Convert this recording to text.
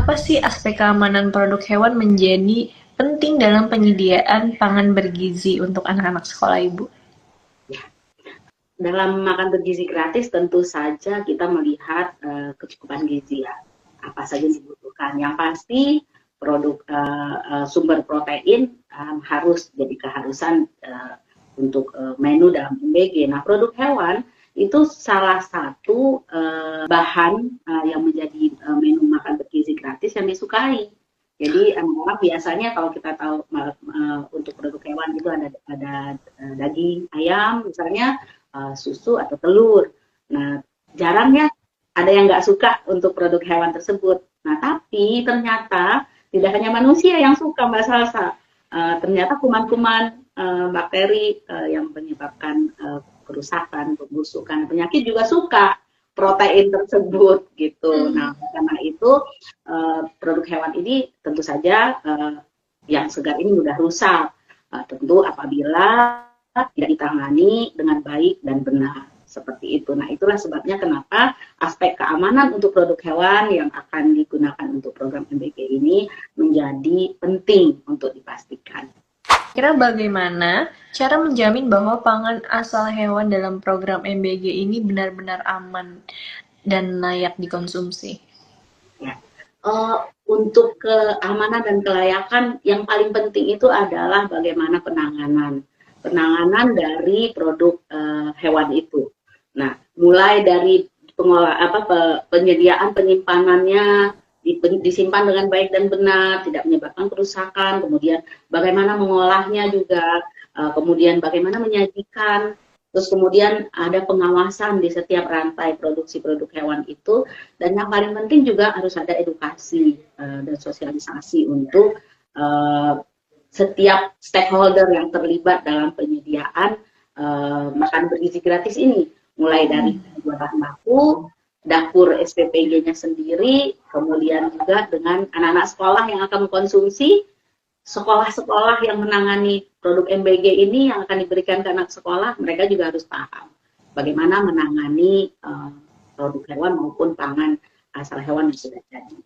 kenapa sih aspek keamanan produk hewan menjadi penting dalam penyediaan pangan bergizi untuk anak-anak sekolah Ibu? Dalam makan bergizi gratis tentu saja kita melihat kecukupan gizi ya, apa saja yang dibutuhkan. Yang pasti produk sumber protein harus jadi keharusan untuk menu dalam MBG. Nah, produk hewan itu salah satu bahan yang menjadi menu makan bergizi gratis yang disukai. Jadi anak-anak biasanya kalau kita tahu untuk produk hewan itu ada daging ayam misalnya, susu atau telur. Nah, jarangnya ada yang nggak suka untuk produk hewan tersebut. Nah, tapi ternyata tidak hanya manusia yang suka Mbak Salsa. Ternyata kuman-kuman bakteri yang menyebabkan kerusakan, pembusukan, penyakit juga suka protein tersebut gitu. Nah, karena itu produk hewan ini tentu saja yang segar ini mudah rusak. Tentu apabila tidak ditangani dengan baik dan benar seperti itu. Nah, itulah sebabnya kenapa aspek keamanan untuk produk hewan yang akan digunakan untuk program MBG ini menjadi penting untuk dipastikan. Kira bagaimana cara menjamin bahwa pangan asal hewan dalam program MBG ini benar-benar aman dan layak dikonsumsi? Ya. Untuk keamanan dan kelayakan yang paling penting itu adalah bagaimana penanganan dari produk hewan itu. Nah, mulai dari penyediaan penyimpanannya disimpan dengan baik dan benar, tidak menyebabkan kerusakan, kemudian bagaimana mengolahnya juga, kemudian bagaimana menyajikan, terus kemudian ada pengawasan di setiap rantai produksi produk hewan itu, dan yang paling penting juga harus ada edukasi dan sosialisasi untuk setiap stakeholder yang terlibat dalam penyediaan makan bergizi gratis ini, mulai dari bahan baku, dapur SPPG-nya sendiri, kemudian juga dengan anak-anak sekolah yang akan mengkonsumsi, sekolah-sekolah yang menangani produk MBG ini yang akan diberikan ke anak sekolah, mereka juga harus paham bagaimana menangani produk hewan maupun pangan asal hewan yang sudah jadi.